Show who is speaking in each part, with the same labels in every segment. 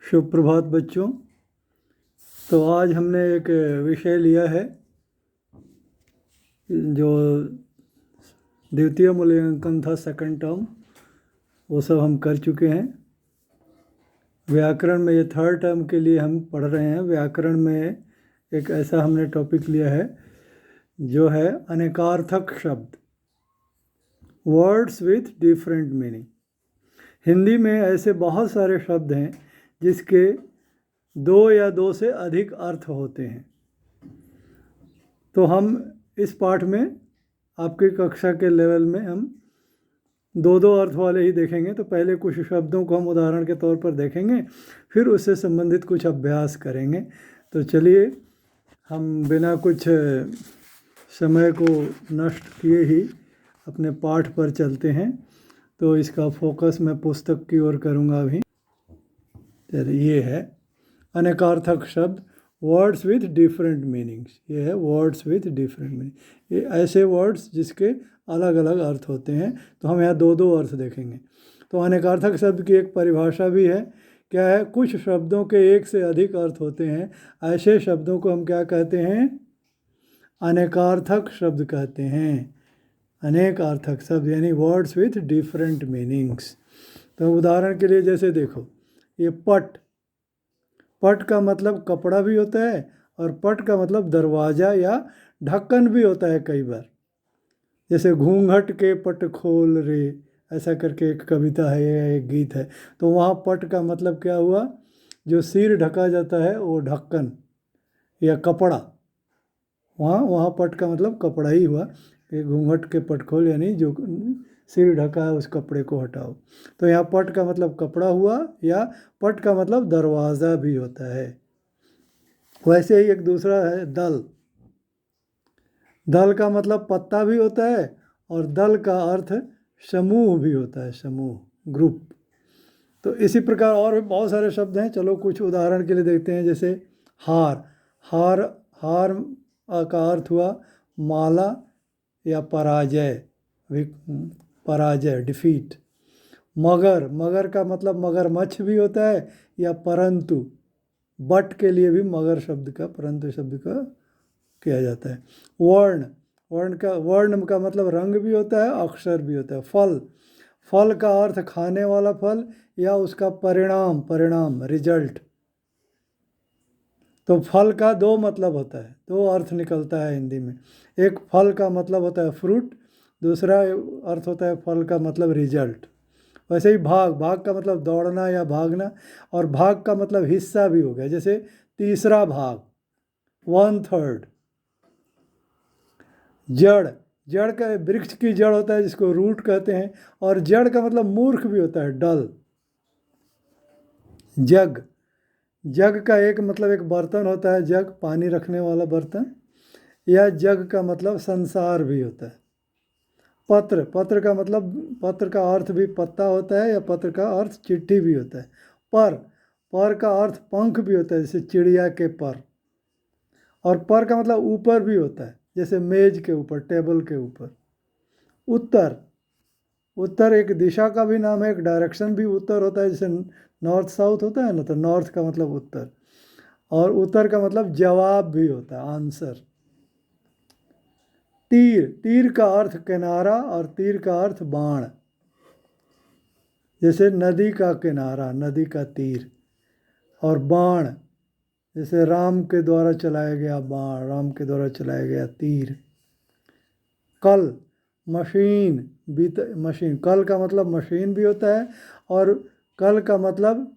Speaker 1: शुभ प्रभात बच्चों। तो आज हमने एक विषय लिया है जो द्वितीय मूल्यांकन था, सेकंड टर्म, वो सब हम कर चुके हैं। व्याकरण में ये थर्ड टर्म के लिए हम पढ़ रहे हैं। व्याकरण में एक ऐसा हमने टॉपिक लिया है जो है अनेकार्थक शब्द, words with different meaning. Hindi में ऐसे बहुत सारे शब्द हैं जिसके दो या दो से अधिक अर्थ होते हैं। तो हम इस पाठ में आपकी कक्षा के लेवल में हम दो दो अर्थ वाले ही देखेंगे। तो पहले कुछ शब्दों को हम उदाहरण के तौर पर देखेंगे, फिर उससे संबंधित कुछ अभ्यास करेंगे। तो चलिए हम बिना कुछ समय को नष्ट किए ही अपने पाठ पर चलते हैं। तो इसका फोकस मैं पुस्तक की ओर करूँगा अभी। ये है अनेकार्थक शब्द, वर्ड्स विथ डिफरेंट मीनिंग्स। ये है वर्ड्स विथ डिफरेंट मीनिंग, ये ऐसे वर्ड्स जिसके अलग अलग अर्थ होते हैं। तो हम यहाँ दो दो अर्थ देखेंगे। तो अनेकार्थक शब्द की एक परिभाषा भी है। क्या है? कुछ शब्दों के एक से अधिक अर्थ होते हैं, ऐसे शब्दों को हम क्या कहते हैं? अनेकार्थक शब्द कहते हैं। अनेकार्थक शब्द यानी वर्ड्स विथ डिफरेंट मीनिंग्स। तो उदाहरण के लिए जैसे देखो, ये पट, पट का मतलब कपड़ा भी होता है और पट का मतलब दरवाज़ा या ढक्कन भी होता है कई बार। जैसे घूंघट के पट खोल रे, ऐसा करके एक कविता है या एक गीत है। तो वहाँ पट का मतलब क्या हुआ? जो सिर ढका जाता है वो ढक्कन या कपड़ा। वहाँ पट का मतलब कपड़ा ही हुआ कि घूंघट के पट खोल, यानी जो सिर ढका है उस कपड़े को हटाओ। तो यहाँ पट का मतलब कपड़ा हुआ, या पट का मतलब दरवाज़ा भी होता है। वैसे ही एक दूसरा है दल। दल का मतलब पत्ता भी होता है और दल का अर्थ समूह भी होता है, समूह, ग्रुप। तो इसी प्रकार और भी बहुत सारे शब्द हैं। चलो कुछ उदाहरण के लिए देखते हैं। जैसे हार, हार, हार का अर्थ हुआ माला या पराजय, पराजय, डिफीट। मगर, मगर का मतलब मगरमच्छ भी होता है या परंतु। बट के लिए भी मगर शब्द का, परंतु शब्द का किया जाता है। वर्ण, वर्ण का मतलब रंग भी होता है, अक्षर भी होता है। फल, फल का अर्थ खाने वाला फल या उसका परिणाम, परिणाम, रिजल्ट। तो फल का दो मतलब होता है, दो अर्थ निकलता है हिंदी में। एक फल का मतलब होता है फ्रूट, दूसरा अर्थ होता है फल का मतलब रिजल्ट। वैसे ही भाग, भाग का मतलब दौड़ना या भागना, और भाग का मतलब हिस्सा भी हो गया। जैसे तीसरा भाग, 1/3। जड़, जड़ का वृक्ष की जड़ होता है जिसको रूट कहते हैं, और जड़ का मतलब मूर्ख भी होता है, डल। जग, जग का एक मतलब एक बर्तन होता है, जग, पानी रखने वाला बर्तन, या जग का मतलब संसार भी होता है। पत्र, पत्र का मतलब, पत्र का अर्थ भी पत्ता होता है या पत्र का अर्थ चिट्ठी भी होता है। पर, पर का अर्थ पंख भी होता है, जैसे चिड़िया के पर। और पर का मतलब ऊपर भी होता है, जैसे मेज के ऊपर, टेबल के ऊपर। उत्तर, उत्तर एक दिशा का भी नाम है, एक डायरेक्शन भी उत्तर होता है। जैसे नॉर्थ साउथ होता है ना, तो नॉर्थ का मतलब उत्तर। और उत्तर का मतलब जवाब भी होता है, आंसर। तीर, तीर का अर्थ किनारा और तीर का अर्थ बाण। जैसे नदी का किनारा, नदी का तीर। और बाण, जैसे राम के द्वारा चलाया गया बाण, राम के द्वारा चलाया गया तीर। कल, मशीन, बीत, मशीन, कल का मतलब मशीन भी होता है, और कल का मतलब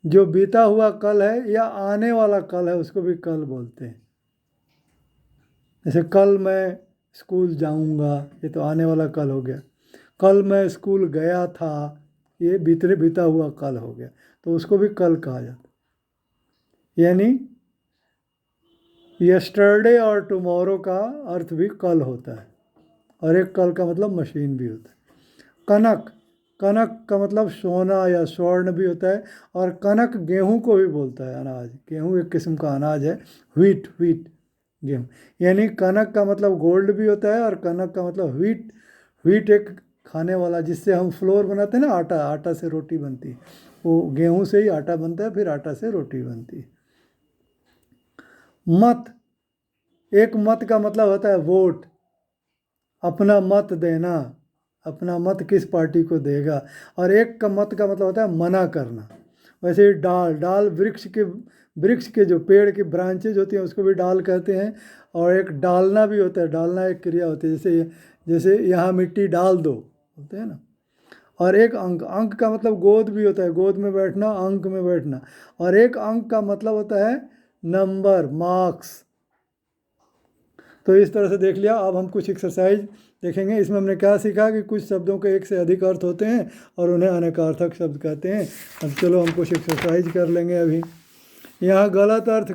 Speaker 1: जो बीता हुआ कल है या आने वाला कल है उसको भी कल बोलते हैं। जैसे कल मैं स्कूल जाऊंगा, ये तो आने वाला कल हो गया। कल मैं स्कूल गया था, ये बीता हुआ कल हो गया, तो उसको भी कल कहा जाता है। यानी यस्टरडे और टुमारो का अर्थ भी कल होता है, और एक कल का मतलब मशीन भी होता है। कनक, कनक का मतलब सोना या स्वर्ण भी होता है, और कनक गेहूं को भी बोलता है, अनाज। गेहूं एक किस्म का अनाज है, व्हीट, व्हीट, गेहूं। यानी कनक का मतलब गोल्ड भी होता है, और कनक का मतलब व्हीट। व्हीट एक खाने वाला, जिससे हम फ्लोर बनाते हैं ना, आटा, आटा से रोटी बनती है, वो गेहूं से ही आटा बनता है, फिर आटा से रोटी बनती है। मत, एक मत का मतलब होता है वोट, अपना मत देना, अपना मत किस पार्टी को देगा। और एक का मत का मतलब होता है मना करना। वैसे ही डाल, डाल वृक्ष के जो पेड़ की ब्रांचेज होती हैं उसको भी डाल कहते हैं। और एक डालना भी होता है, डालना एक क्रिया होती है, जैसे जैसे यहाँ मिट्टी डाल दो बोलते हैं ना। और एक अंक, अंक का मतलब गोद भी होता है, गोद में बैठना, अंक में बैठना। और एक अंक का मतलब होता है नंबर, मार्क्स। तो इस तरह से देख लिया। अब हम कुछ एक्सरसाइज देखेंगे। इसमें हमने क्या सीखा कि कुछ शब्दों के एक से अधिक अर्थ होते हैं और उन्हें अनेकार्थक शब्द कहते हैं। अब चलो हम कुछ एक्सरसाइज कर लेंगे। अभी यहाँ गलत अर्थ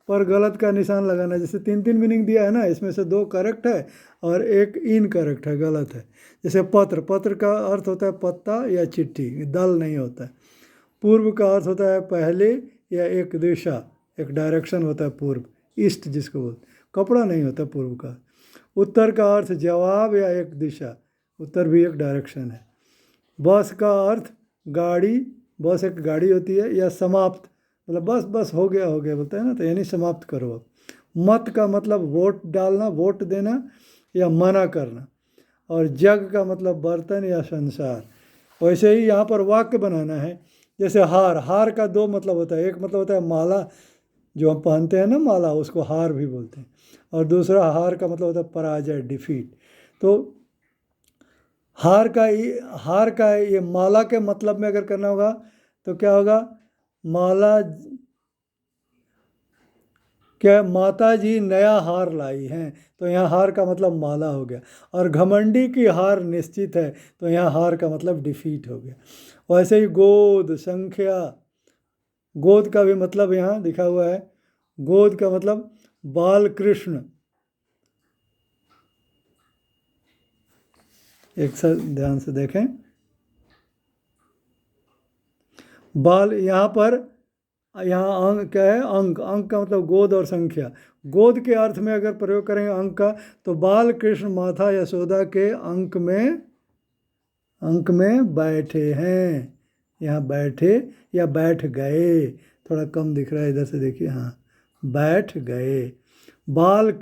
Speaker 1: पर गलत का निशान लगाना। जैसे 3 मीनिंग दिया है ना, इसमें से 2 करेक्ट है और एक इनकरेक्ट है, गलत है। जैसे पत्र, पत्र का अर्थ होता है पत्ता या चिट्ठी, दल नहीं होता है। पूर्व का अर्थ होता है पहले या एक दिशा, एक डायरेक्शन होता है पूर्व, ईस्ट जिसको बोलते। कपड़ा नहीं होता पूर्व का। उत्तर का अर्थ जवाब या एक दिशा, उत्तर भी एक डायरेक्शन है। बस का अर्थ गाड़ी, बस एक गाड़ी होती है। या समाप्त, मतलब बस बस हो गया बोलते हैं ना, तो यानी समाप्त करो अब। मत का मतलब वोट डालना, वोट देना या मना करना। और जग का मतलब बर्तन या संसार। वैसे ही यहाँ पर वाक्य बनाना है। जैसे हार, हार का 2 मतलब होता है। एक मतलब होता है माला, जो हम पहनते हैं ना माला, उसको हार भी बोलते हैं। और दूसरा हार का मतलब होता है पराजय, डिफीट। तो हार का ये माला के मतलब में अगर करना होगा तो क्या होगा, माला क्या, माता जी नया हार लाई हैं, तो यहाँ हार का मतलब माला हो गया। और घमंडी की हार निश्चित है, तो यहाँ हार का मतलब डिफीट हो गया। वैसे ही गोद, संख्या, गोद का भी मतलब यहाँ लिखा हुआ है। गोद का मतलब बाल कृष्ण। एक साथ ध्यान से देखें। बाल, यहाँ पर, यहाँ अंक क्या है, अंक, अंक का मतलब गोद और संख्या। गोद के अर्थ में अगर प्रयोग करेंगे अंक का, तो बाल कृष्ण माता यशोदा के अंक में बैठे हैं। यहाँ बैठे या बैठ गए, थोड़ा कम दिख रहा है, इधर से देखिए, हाँ बैठ गए। बाल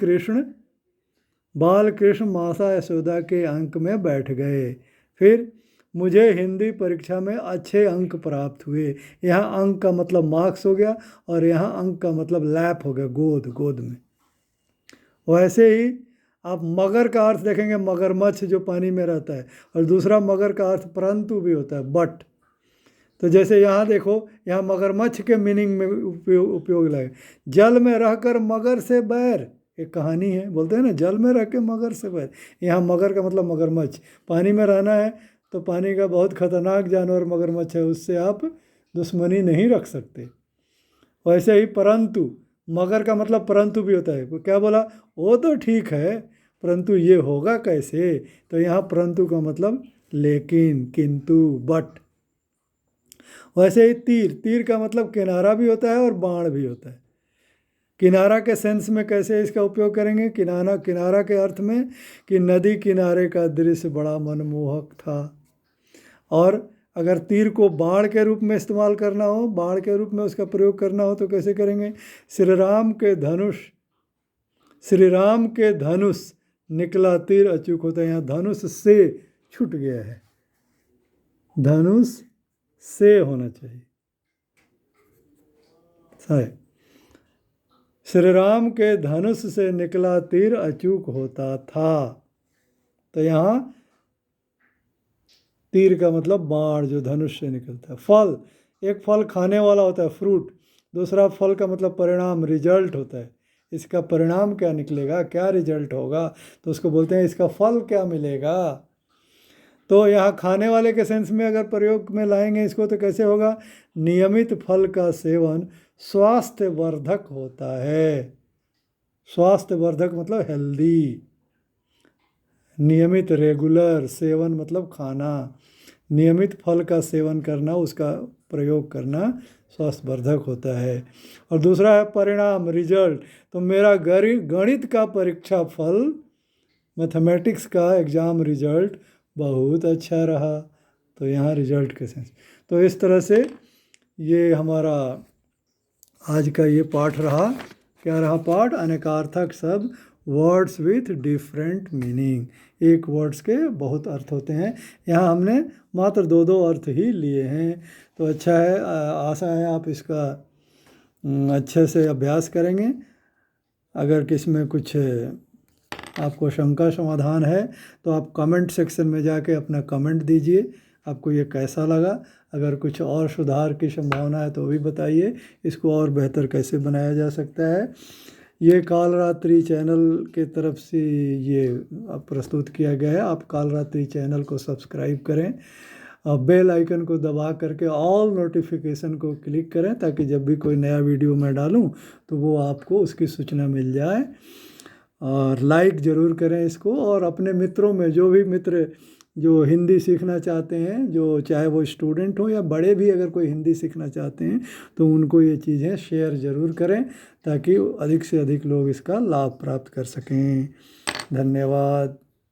Speaker 1: कृष्ण माता यशोदा के अंक में बैठ गए। फिर मुझे हिंदी परीक्षा में अच्छे अंक प्राप्त हुए। यहाँ अंक का मतलब मार्क्स हो गया और यहाँ अंक का मतलब लैप हो गया, गोद, गोद में। वैसे ही आप मगर का अर्थ देखेंगे, मगरमच्छ जो पानी में रहता है। और दूसरा मगर का अर्थ परंतु भी होता है, बट। तो जैसे यहाँ देखो, यहाँ मगरमच्छ के मीनिंग में उपयोग लगे। जल में रहकर मगर से बैर, एक कहानी है, बोलते हैं ना जल में रह के मगर से बैर। यहाँ मगर का मतलब मगरमच्छ, पानी में रहना है तो पानी का बहुत खतरनाक जानवर मगरमच्छ है, उससे आप दुश्मनी नहीं रख सकते। वैसे ही परंतु, मगर का मतलब परंतु भी होता है। क्या बोला, वो तो ठीक है परंतु ये होगा कैसे, तो यहाँ परंतु का मतलब लेकिन, किंतु, बट। वैसे ही तीर, तीर का मतलब किनारा भी होता है और बाण भी होता है। किनारा के सेंस में कैसे इसका उपयोग करेंगे, किनारा के अर्थ में कि नदी किनारे का दृश्य बड़ा मनमोहक था। और अगर तीर को बाण के रूप में इस्तेमाल करना हो, बाण के रूप में उसका प्रयोग करना हो, तो कैसे करेंगे, श्री राम के धनुष निकला तीर अचूक होता है। यहाँ धनुष से छूट गया है, धनुष से होना चाहिए, सही। श्री राम के धनुष से निकला तीर अचूक होता था, तो यहाँ तीर का मतलब बाण जो धनुष से निकलता है। फल, एक फल खाने वाला होता है, फ्रूट। दूसरा फल का मतलब परिणाम, रिजल्ट होता है। इसका परिणाम क्या निकलेगा, क्या रिजल्ट होगा, तो उसको बोलते हैं इसका फल क्या मिलेगा। तो यहाँ खाने वाले के सेंस में अगर प्रयोग में लाएंगे इसको, तो कैसे होगा, नियमित फल का सेवन स्वास्थ्यवर्धक होता है। स्वास्थ्यवर्धक मतलब हेल्दी। नियमित, रेगुलर, सेवन मतलब खाना। नियमित फल का सेवन करना, उसका प्रयोग करना स्वास्थ्यवर्धक होता है। और दूसरा है परिणाम, रिजल्ट। तो मेरा गणित का परीक्षा फल, मैथमेटिक्स का एग्ज़ाम रिजल्ट बहुत अच्छा रहा, तो यहाँ रिजल्ट के सेंस। तो इस तरह से ये हमारा आज का ये पाठ रहा। क्या रहा पाठ? अनेकार्थक शब्द, वर्ड्स विथ डिफरेंट मीनिंग। एक वर्ड्स के बहुत अर्थ होते हैं। यहाँ हमने मात्र दो दो अर्थ ही लिए हैं। तो अच्छा है, आशा है आप इसका अच्छे से अभ्यास करेंगे। अगर किसी में कुछ आपको शंका समाधान है तो आप कमेंट सेक्शन में जाके अपना कमेंट दीजिए, आपको ये कैसा लगा। अगर कुछ और सुधार की संभावना है तो भी बताइए, इसको और बेहतर कैसे बनाया जा सकता है। ये काल रात्रि चैनल के तरफ से ये प्रस्तुत किया गया है। आप काल रात्रि चैनल को सब्सक्राइब करें और बेल आइकन को दबा करके ऑल नोटिफिकेशन को क्लिक करें, ताकि जब भी कोई नया वीडियो मैं डालूं तो वो आपको उसकी सूचना मिल जाए। और लाइक ज़रूर करें इसको, और अपने मित्रों में जो भी मित्र जो हिंदी सीखना चाहते हैं, जो चाहे वो स्टूडेंट हो या बड़े भी अगर कोई हिंदी सीखना चाहते हैं, तो उनको ये चीज़ें शेयर ज़रूर करें, ताकि अधिक से अधिक लोग इसका लाभ प्राप्त कर सकें। धन्यवाद।